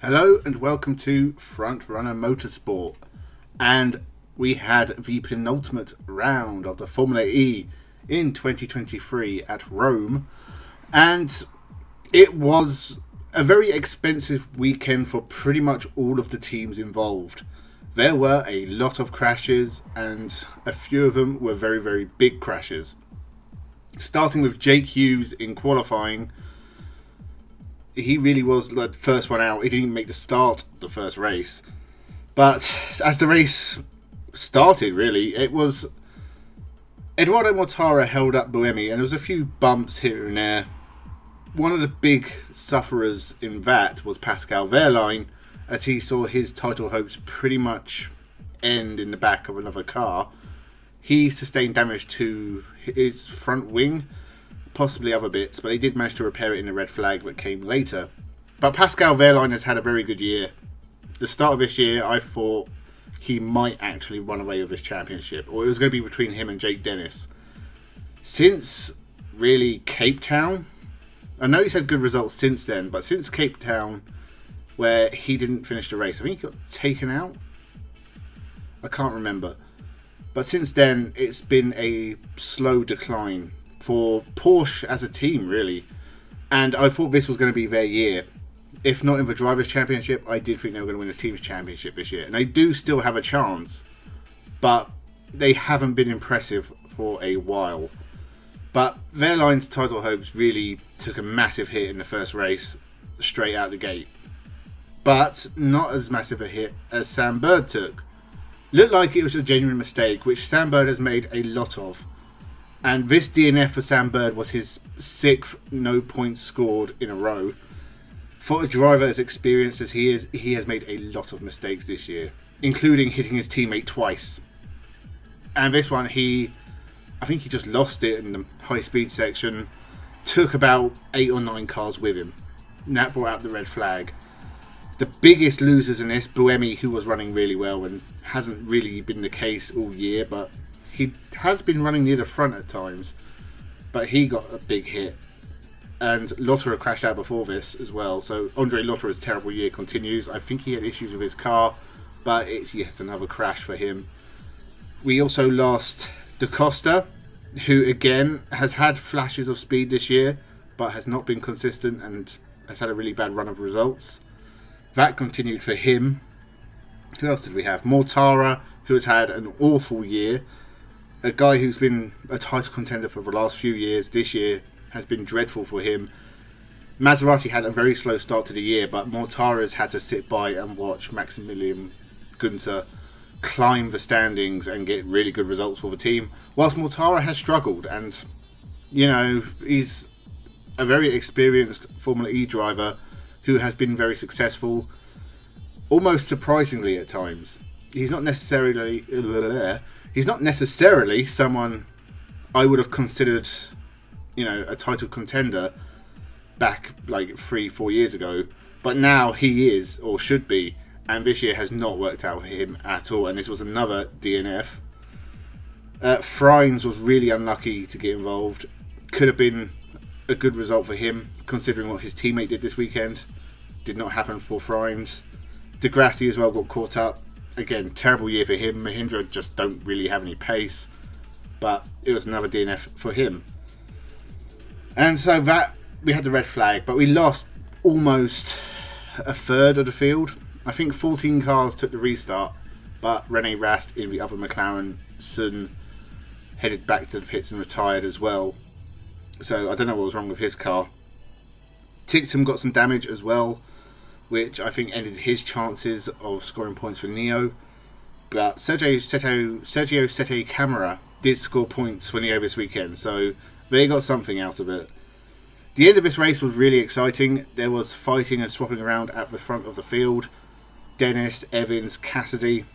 Hello and welcome to Frontrunner Motorsport. And we had the penultimate round of the Formula E in 2023 at Rome. And it was a very expensive weekend for pretty much all of the teams involved. There were a lot of crashes and a few of them were very, very big crashes. Starting with Jake Hughes in qualifying. He really was the first one out. He didn't even make the start of the first race. But as the race started, really, it was Eduardo Mortara held up Buemi, and there was a few bumps here and there. One of the big sufferers in that was Pascal Wehrlein, as he saw his title hopes pretty much end in the back of another car. He sustained damage to his front wing, possibly other bits, but he did manage to repair it in the red flag that came later. But Pascal Wehrlein has had a very good year. The start of this year, I thought he might actually run away with this championship, or it was going to be between him and Jake Dennis. Since really Cape Town, I know he's had good results since then, but since Cape Town, where he didn't finish the race, I think he got taken out. I can't remember. But since then, it's been a slow decline for Porsche as a team, really. And I thought this was going to be their year. If not in the Drivers' Championship, I did think they were going to win the Teams' Championship this year. And they do still have a chance, but they haven't been impressive for a while. But Wehrlein's title hopes really took a massive hit in the first race, straight out the gate. But not as massive a hit as Sam Bird took. Looked like it was a genuine mistake, which Sam Bird has made a lot of. And this DNF for Sam Bird was his 6th no points scored in a row. For a driver as experienced as he is, he has made a lot of mistakes this year, including hitting his teammate twice. And this one, I think he just lost it in the high speed section, took about 8 or 9 cars with him. And that brought out the red flag. The biggest losers in this, Buemi, who was running really well and hasn't really been the case all year, but he has been running near the front at times, but he got a big hit. And Lotterer crashed out before this as well, so Andre Lotterer's terrible year continues. I think he had issues with his car, but it's yet another crash for him. We also lost Da Costa, who again has had flashes of speed this year, but has not been consistent and has had a really bad run of results. That continued for him. Who else did we have? Mortara, who has had an awful year. A guy who's been a title contender for the last few years, this year has been dreadful for him. Maserati had a very slow start to the year, but Mortara's had to sit by and watch Maximilian Günther climb the standings and get really good results for the team, whilst Mortara has struggled. And, you know, he's a very experienced Formula E driver who has been very successful, almost surprisingly at times. He's not necessarily someone I would have considered, you know, a title contender back like 3-4 years ago. But now he is, or should be, and this year has not worked out for him at all. And this was another DNF. Frines was really unlucky to get involved. Could have been a good result for him, considering what his teammate did this weekend. Did not happen for Frines. De Grassi as well got caught up. Again, terrible year for him. Mahindra just don't really have any pace. But it was another DNF for him. And so that, we had the red flag, but we lost almost a third of the field. I think 14 cars took the restart, but Rene Rast in the other McLaren soon headed back to the pits and retired as well. So I don't know what was wrong with his car. Tictum got some damage as well, which I think ended his chances of scoring points for Neo. But Sergio Sette Camara did score points for Neo this weekend, so they got something out of it. The end of this race was really exciting. There was fighting and swapping around at the front of the field. Dennis, Evans, Cassidy,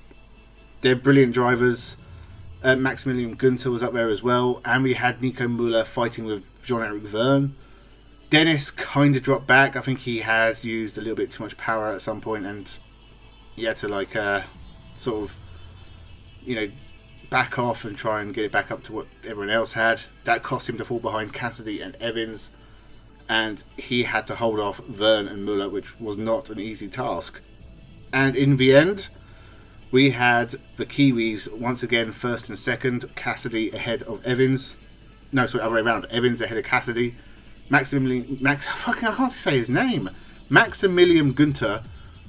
they're brilliant drivers. Maximilian Günther was up there as well, and we had Nico Müller fighting with Jean-Eric Verne. Dennis kind of dropped back. I think he had used a little bit too much power at some point, and he had to sort of, you know, back off and try and get it back up to what everyone else had. That cost him to fall behind Cassidy and Evans. and he had to hold off Verne and Muller, which was not an easy task. And in the end, we had the Kiwis once again first and second, Cassidy ahead of Evans. No, sorry, other way around. Evans ahead of Cassidy. I can't say his name. Maximilian Günther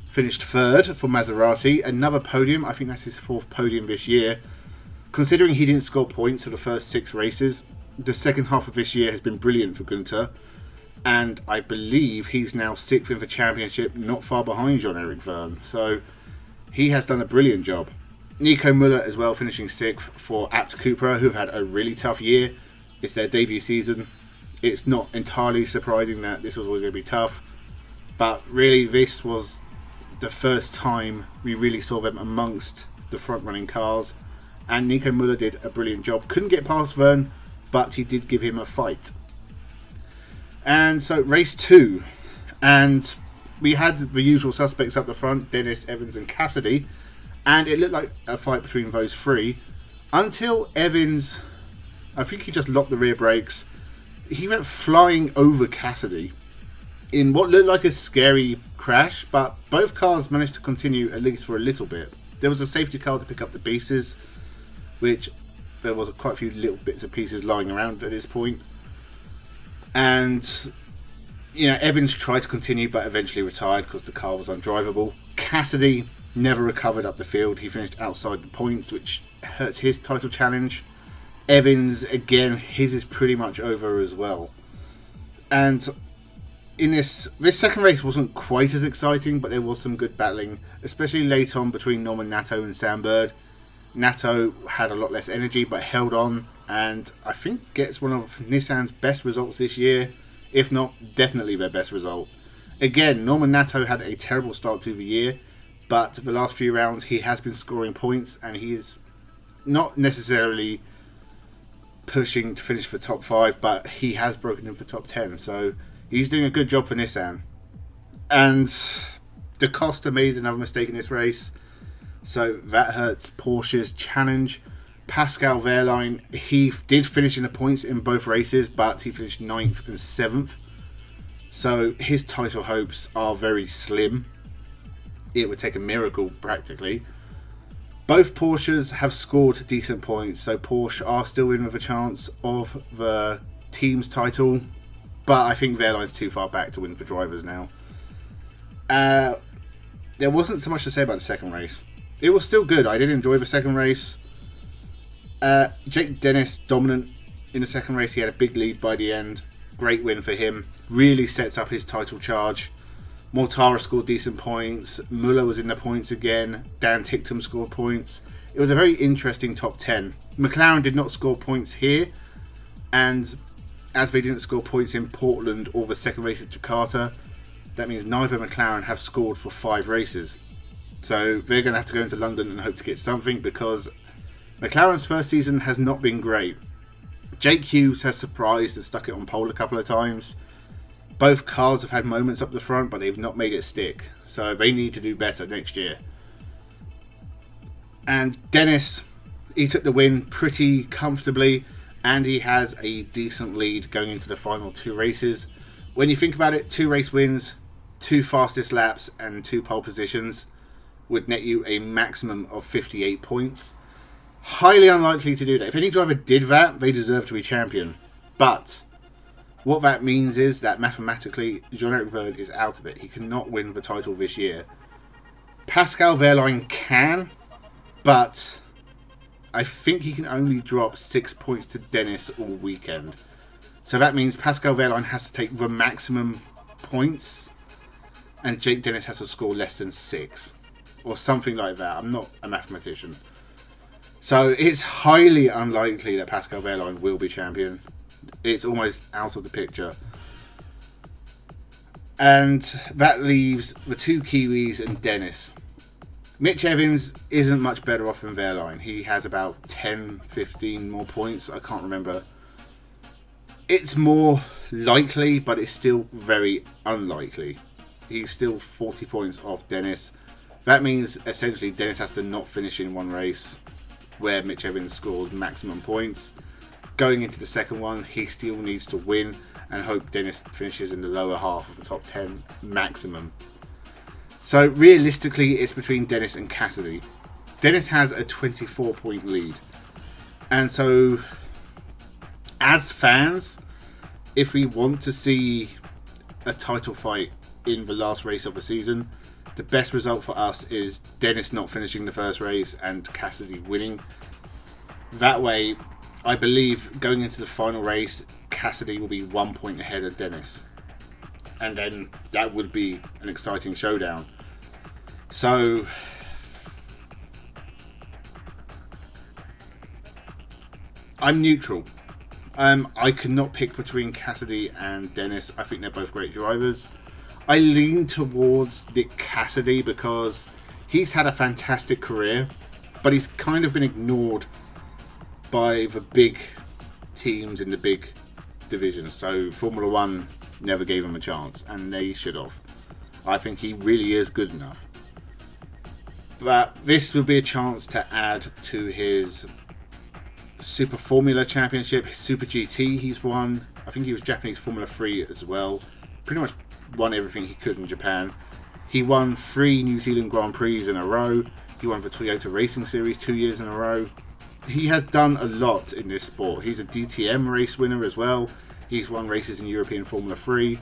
finished third for Maserati. Another podium. I think that's his 4th podium this year. Considering he didn't score points for the first 6 races, the second half of this year has been brilliant for Günther. And I believe he's now 6th in the championship, not far behind Jean-Eric Verne. So he has done a brilliant job. Nico Müller as well, finishing 6th for Abt Cupra, who've had a really tough year. It's their debut season. It's not entirely surprising that this was always going to be tough. But really, this was the first time we really saw them amongst the front-running cars. And Nico Müller did a brilliant job. Couldn't get past Verne, but he did give him a fight. And so race 2, and we had the usual suspects up the front, Dennis, Evans and Cassidy, and it looked like a fight between those 3 until Evans, I think he just locked the rear brakes. He went flying over Cassidy in what looked like a scary crash, but both cars managed to continue at least for a little bit. There was a safety car to pick up the pieces, which there was quite a few little bits and pieces lying around at this point. And, you know, Evans tried to continue but eventually retired because the car was undrivable. Cassidy never recovered up the field. He finished outside the points, which hurts his title challenge. Evans, again, his is pretty much over as well. And in this second race wasn't quite as exciting, but there was some good battling, especially late on between Norman Nato and Sam Bird. Nato had a lot less energy but held on, and I think gets one of Nissan's best results this year, if not definitely their best result. Again, Norman Nato had a terrible start to the year, but the last few rounds he has been scoring points, and he is not necessarily pushing to finish for top 5, but he has broken in for top 10, so he's doing a good job for Nissan. And Da Costa made another mistake in this race, so that hurts Porsche's challenge. Pascal Wehrlein, he did finish in the points in both races, but he finished 9th and 7th. So his title hopes are very slim. It would take a miracle, practically. Both Porsches have scored decent points, so Porsche are still in with a chance of the team's title. But I think Wehrlein's too far back to win for drivers now. There wasn't so much to say about the second race. It was still good. I did enjoy the second race. Jake Dennis dominant in the second race. He had a big lead by the end. Great win for him. Really sets up his title charge. Mortara scored decent points. Muller was in the points again. Dan Ticktum scored points. It was a very interesting top 10. McLaren did not score points here, and as they didn't score points in Portland or the second race at Jakarta, that means neither McLaren have scored for 5 races. So they're going to have to go into London and hope to get something, because McLaren's first season has not been great. Jake Hughes has surprised and stuck it on pole a couple of times. Both cars have had moments up the front, but they've not made it stick. So they need to do better next year. And Dennis, he took the win pretty comfortably, and he has a decent lead going into the final 2 races. When you think about it, 2 race wins, 2 fastest laps, and 2 pole positions would net you a maximum of 58 points. Highly unlikely to do that. If any driver did that, they deserve to be champion. But what that means is that mathematically, Jean-Eric Verne is out of it. He cannot win the title this year. Pascal Wehrlein can, but I think he can only drop 6 points to Dennis all weekend. So that means Pascal Wehrlein has to take the maximum points, and Jake Dennis has to score less than 6. Or something like that. I'm not a mathematician. So it's highly unlikely that Pascal Wehrlein will be champion. It's almost out of the picture. And that leaves the 2 Kiwis and Dennis. Mitch Evans isn't much better off than Wehrlein. He has about 10, 15 more points. I can't remember. It's more likely, but it's still very unlikely. He's still 40 points off Dennis. That means essentially Dennis has to not finish in one race where Mitch Evans scores maximum points. Going into the second one, he still needs to win, and hope Dennis finishes in the lower half of the top 10 maximum. So realistically, it's between Dennis and Cassidy. Dennis has a 24-point lead. And so, as fans, if we want to see a title fight in the last race of the season, the best result for us is Dennis not finishing the first race and Cassidy winning. That way, I believe going into the final race, Cassidy will be 1 point ahead of Dennis. And then that would be an exciting showdown. So, I'm neutral. I could not pick between Cassidy and Dennis. I think they're both great drivers. I lean towards Nick Cassidy because he's had a fantastic career, but he's kind of been ignored by the big teams in the big divisions. So Formula One never gave him a chance, and they should have. I think he really is good enough. But this would be a chance to add to his Super Formula Championship, his Super GT he's won. I think he was Japanese Formula 3 as well. Pretty much won everything he could in Japan. He won 3 New Zealand Grand Prix in a row. He won the Toyota Racing Series 2 years in a row. He has done a lot in this sport. He's a DTM race winner as well. He's won races in European Formula 3.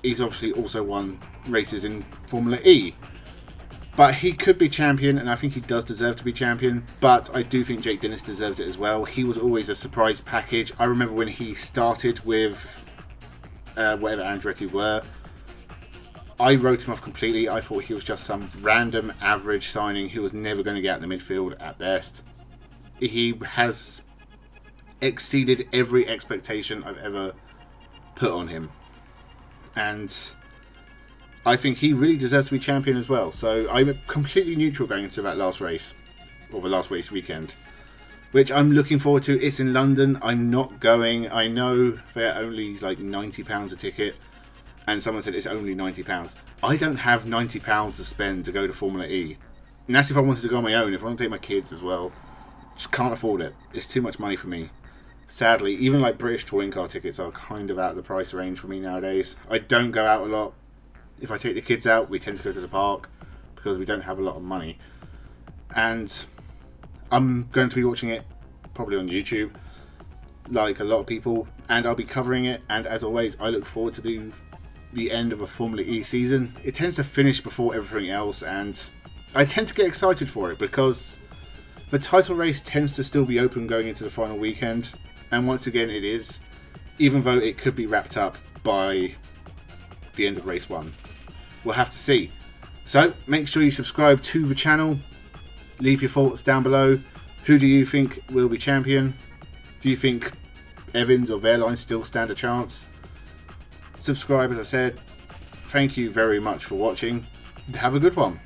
He's obviously also won races in Formula E. But he could be champion, and I think he does deserve to be champion. But I do think Jake Dennis deserves it as well. He was always a surprise package. I remember when he started with whatever Andretti were, I wrote him off completely. I thought he was just some random average signing who was never going to get out in the midfield at best. He has exceeded every expectation I've ever put on him. And I think he really deserves to be champion as well. So I'm completely neutral going into that last race, or the last race weekend, which I'm looking forward to. It's in London. I'm not going. I know they're only like £90 a ticket, and someone said it's only £90. I don't have £90 to spend to go to Formula E. And that's if I wanted to go on my own. If I want to take my kids as well, just can't afford it. It's too much money for me. Sadly, even like British touring car tickets are kind of out of the price range for me nowadays. I don't go out a lot. If I take the kids out, we tend to go to the park because we don't have a lot of money. And I'm going to be watching it probably on YouTube, like a lot of people, and I'll be covering it. And as always, I look forward to the end of a Formula E season. It tends to finish before everything else, and I tend to get excited for it because the title race tends to still be open going into the final weekend. And once again, it is, even though it could be wrapped up by the end of race 1. We'll have to see. So make sure you subscribe to the channel. Leave your thoughts down below. Who do you think will be champion? Do you think Evans or Wehrlein still stand a chance? Subscribe, as I said. Thank you very much for watching. Have a good one.